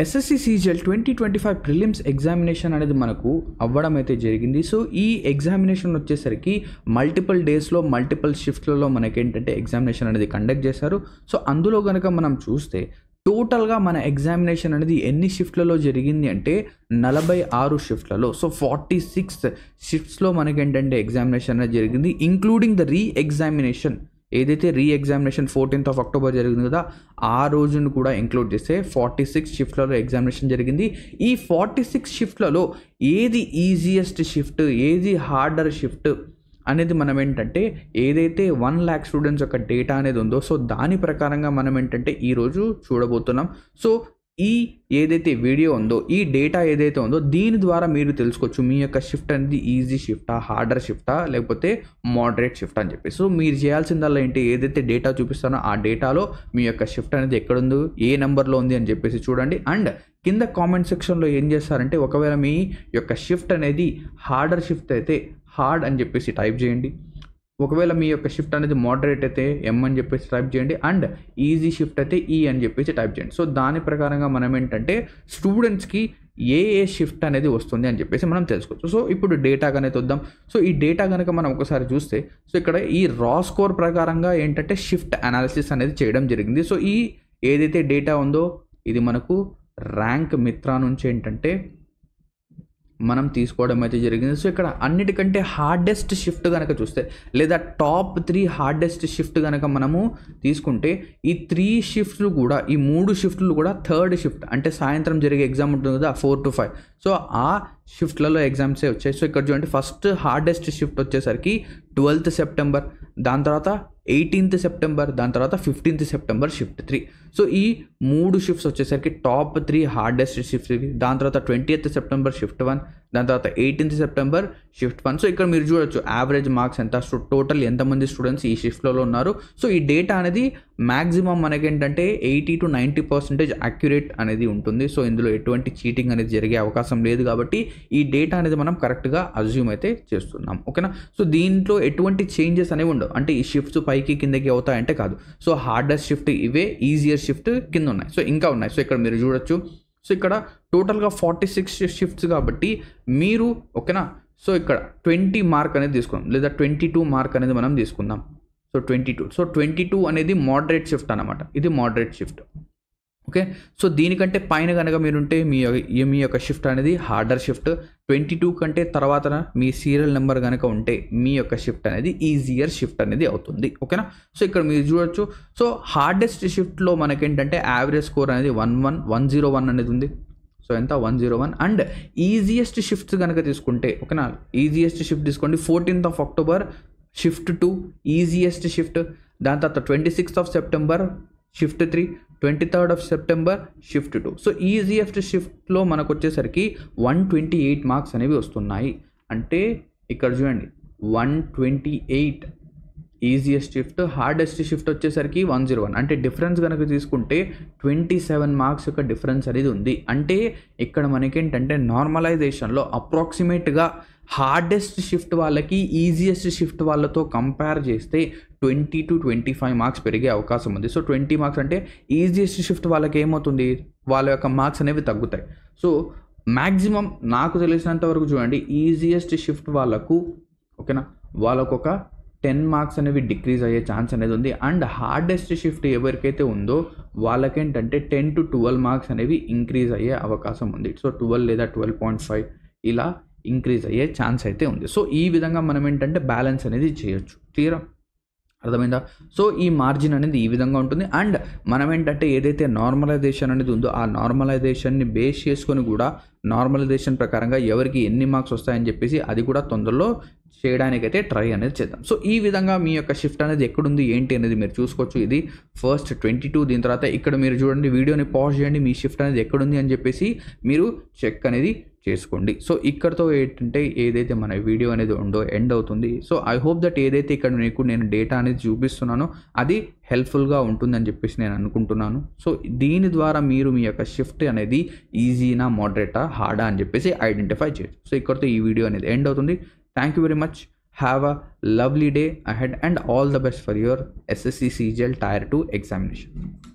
SSC CGL 2025 prelims examination అనేది మనకు అవ్వడం అయితే జరిగింది. సో ఈ ఎగ్జామినేషన్ వచ్చేసరికి మల్టిపుల్ డేస్లో మల్టిపుల్ షిఫ్ట్లలో మనకేంటంటే ఎగ్జామినేషన్ అనేది కండక్ట్ చేశారు. సో అందులో కనుక మనం చూస్తే టోటల్గా మన ఎగ్జామినేషన్ అనేది ఎన్ని షిఫ్ట్లలో జరిగింది అంటే 46 షిఫ్ట్లలో. సో 46 షిఫ్ట్స్లో మనకేంటంటే ఎగ్జామినేషన్ అనేది జరిగింది, ఇంక్లూడింగ్ ద రీ ఎగ్జామినేషన్. ఏదైతే రీ ఎగ్జామినేషన్ 14th of October జరిగింది కదా, ఆ రోజును కూడా ఇంక్లూడ్ చేస్తే 46 షిఫ్ట్లలో ఎగ్జామినేషన్ జరిగింది. ఈ 46 షిఫ్ట్లలో ఏది ఈజియెస్ట్ షిఫ్ట్, ఏది హార్డర్ షిఫ్ట్ అనేది మనం ఏంటంటే ఏదైతే 1 lakh స్టూడెంట్స్ యొక్క డేటా అనేది ఉందో సో దాని ప్రకారంగా మనం ఏంటంటే ఈరోజు చూడబోతున్నాం. సో ఈ ఏదైతే వీడియో ఉందో, ఈ డేటా ఏదైతే ఉందో దీని ద్వారా మీరు తెలుసుకోవచ్చు మీ యొక్క షిఫ్ట్ అనేది ఈజీ షిఫ్టా, హార్డర్ షిఫ్టా, లేకపోతే మోడరేట్ షిఫ్ట్ అని చెప్పి. సో మీరు చేయాల్సిందల్లా ఏంటి, ఏదైతే డేటా చూపిస్తానో ఆ డేటాలో మీ యొక్క షిఫ్ట్ అనేది ఎక్కడుందో, ఏ నెంబర్లో ఉంది అని చెప్పేసి చూడండి. అండ్ కింద కామెంట్ సెక్షన్లో ఏం చేస్తారంటే ఒకవేళ మీ యొక్క షిఫ్ట్ అనేది హార్డర్ షిఫ్ట్ అయితే హార్డ్ అని చెప్పేసి టైప్ చేయండి, ఒకవేళ మీ యొక్క షిఫ్ట్ అనేది మోడరేట్ అయితే ఎం అని చెప్పేసి టైప్ చేయండి, అండ్ ఈజీ షిఫ్ట్ అయితే ఈ అని చెప్పేసి టైప్ చేయండి. సో దాని ప్రకారంగా మనం ఏంటంటే స్టూడెంట్స్కి ఏ షిఫ్ట్ అనేది వస్తుంది అని చెప్పేసి మనం తెలుసుకోవచ్చు. సో ఇప్పుడు డేటా కనుక వద్దాం. సో ఈ డేటా కనుక మనం ఒకసారి చూస్తే సో ఇక్కడ ఈ రా స్కోర్ ప్రకారంగా ఏంటంటే షిఫ్ట్ అనాలిసిస్ అనేది చేయడం జరిగింది. సో ఈ ఏదైతే డేటా ఉందో ఇది మనకు ర్యాంక్ మిత్రా నుంచి ఏంటంటే మనం తీసుకోవడం అయితే జరిగింది. సో ఇక్కడ అన్నిటికంటే హార్డెస్ట్ షిఫ్ట్ కనుక చూస్తే లేదా టాప్ 3 హార్డెస్ట్ షిఫ్ట్ కనుక మనము తీసుకుంటే ఈ 3 షిఫ్ట్లు కూడా, ఈ 3 షిఫ్ట్లు కూడా థర్డ్ షిఫ్ట్ అంటే సాయంత్రం జరిగే ఎగ్జామ్ ఉంటుంది కదా 4 to 5. సో ఆ షిఫ్ట్లలో ఎగ్జామ్సే వచ్చాయి. సో ఇక్కడ చూడండి ఫస్ట్ హార్డెస్ట్ షిఫ్ట్ వచ్చేసరికి 12th September, దాని తర్వాత 18th September, దాని తర్వాత 15th September షిఫ్ట్ 3. సో ఈ 3 షిఫ్ట్స్ వచ్చేసరికి టాప్ 3 హార్డెస్ట్ షిఫ్ట్స్ ఇవి. దాని తర్వాత 20th September షిఫ్ట్ 1, దాని తర్వాత 18th September షిఫ్ట్ 1. సో ఇక్కడ మీరు చూడొచ్చు యావరేజ్ మార్క్స్ ఎంత, టోటల్ ఎంతమంది స్టూడెంట్స్ ఈ షిఫ్ట్లలో ఉన్నారు. సో ఈ డేటా అనేది మ్యాక్సిమం మనకేంటంటే 80 to 90% అక్యురేట్ అనేది ఉంటుంది. సో ఇందులో ఎటువంటి చీటింగ్ అనేది జరిగే అవకాశం లేదు కాబట్టి ఈ డేటా అనేది మనం కరెక్ట్గా అజ్యూమ్ అయితే చేస్తున్నాం. ఓకేనా. సో దీంట్లో ఎటువంటి చేంజెస్ అనేవి ఉండవు, అంటే ఈ షిఫ్ట్స్ పైకి కిందకి అవుతాయంటే కాదు. సో హార్డెస్ట్ షిఫ్ట్ ఇవే, ఈజియర్ షిఫ్ట్ కింద ఉన్నాయి. సో ఇంకా ఉన్నాయి. సో ఇక్కడ మీరు చూడొచ్చు. సో ఇక్కడ టోటల్గా 46 షిఫ్ట్స్ కాబట్టి మీరు ఓకేనా. సో ఇక్కడ 20 మార్క్ అనేది తీసుకుందాం, లేదా 22 మార్క్ అనేది మనం తీసుకుందాం. సో 22. సో 22 అనేది మోడరేట్ షిఫ్ట్ అనమాట, ఇది మోడరేట్ షిఫ్ట్. ఓకే. సో దీనికంటే పైన కనుక మీరుంటే మీ యొక్క షిఫ్ట్ అనేది హార్డర్ షిఫ్ట్. 22 కంటే తర్వాత మీ సీరియల్ నెంబర్ కనుక ఉంటే మీ యొక్క షిఫ్ట్ అనేది ఈజియర్ షిఫ్ట్ అనేది అవుతుంది. ఓకేనా. సో ఇక్కడ మీరు చూడొచ్చు. సో హార్డెస్ట్ షిఫ్ట్లో మనకేంటంటే యావరేజ్ స్కోర్ అనేది 101 అనేది ఉంది. సో ఎంత 101. అండ్ ఈజియెస్ట్ షిఫ్ట్స్ కనుక తీసుకుంటే ఓకేనా, ఈజియెస్ట్ షిఫ్ట్ తీసుకోండి 14th of October shift 2 easiest shift. దాని తర్వాత 26th of September shift 3, 23rd of September shift 2. So easiest షిఫ్ట్లో మనకు వచ్చేసరికి 128 మార్క్స్ అనేవి వస్తున్నాయి. అంటే ఇక్కడ చూడండి 128 ఈజియెస్ట్ షిఫ్ట్, హార్డెస్ట్ షిఫ్ట్ వచ్చేసరికి 101. అంటే డిఫరెన్స్ కనుక తీసుకుంటే 27 మార్క్స్ యొక్క డిఫరెన్స్ అనేది ఉంది. అంటే ఇక్కడ మనకేంటంటే నార్మలైజేషన్లో అప్రాక్సిమేట్గా హార్డెస్ట్ షిఫ్ట్ వాళ్ళకి ఈజియెస్ట్ షిఫ్ట్ వాళ్ళతో కంపేర్ చేస్తే 20 to 25 మార్క్స్ పెరిగే అవకాశం ఉంది. సో 20 మార్క్స్ అంటే ఈజియెస్ట్ షిఫ్ట్ వాళ్ళకి ఏమవుతుంది, వాళ్ళ యొక్క మార్క్స్ అనేవి తగ్గుతాయి. సో మ్యాక్సిమం నాకు తెలిసినంత వరకు చూడండి ఈజియెస్ట్ షిఫ్ట్ వాళ్ళకు ఓకేనా, వాళ్ళకు ఒక 10 మార్క్స్ అనేవి డిక్రీజ్ అయ్యే ఛాన్స్ అనేది ఉంది. అండ్ హార్డెస్ట్ షిఫ్ట్ ఎవరికైతే ఉందో వాళ్ళకేంటంటే 10 to 12 మార్క్స్ అనేవి ఇంక్రీజ్ అయ్యే అవకాశం ఉంది. సో 12 లేదా 12.5 ఇలా ఇంక్రీజ్ అయ్యే ఛాన్స్ అయితే ఉంది. సో ఈ విధంగా మనం ఏంటంటే బ్యాలెన్స్ అనేది చేయొచ్చు. క్లియరా, అర్థమైందా. సో ఈ మార్జిన్ అనేది ఈ విధంగా ఉంటుంది. అండ్ మనం ఏంటంటే ఏదైతే నార్మలైజేషన్ అనేది ఉందో ఆ నార్మలైజేషన్ని బేస్ చేసుకొని కూడా నార్మలైజేషన్ ప్రకారంగా ఎవరికి ఎన్ని మార్క్స్ వస్తాయని చెప్పేసి అది కూడా తొందరలో చేయడానికైతే ట్రై అనేది చేద్దాం. సో ఈ విధంగా మీ యొక్క షిఫ్ట్ అనేది ఎక్కడుంది ఏంటి అనేది మీరు చూసుకోవచ్చు. ఇది ఫస్ట్ 22. దీని తర్వాత ఇక్కడ మీరు చూడండి, వీడియోని పాజ్ చేయండి, మీ షిఫ్ట్ అనేది ఎక్కడుంది అని చెప్పేసి మీరు చెక్ అనేది చేసుకోండి. సో ఇక్కడతో ఏంటంటే ఏదైతే మన వీడియో అనేది ఉందో ఎండ్ అవుతుంది. సో ఐ హోప్ దట్ ఏదైతే ఇక్కడ మీకు నేను డేటా అనేది చూపిస్తున్నానో అది హెల్ప్ఫుల్గా ఉంటుందని చెప్పేసి నేను అనుకుంటున్నాను. సో దీని ద్వారా మీరు మీ యొక్క షిఫ్ట్ అనేది ఈజీనా, మోడరేటా, హార్డా అని చెప్పేసి ఐడెంటిఫై చేయొచ్చు. సో ఇక్కడతో ఈ వీడియో అనేది ఎండ్ అవుతుంది. Thank you very much. Have a lovely day ahead and all the best for your SSC CGL Tier 2 examination.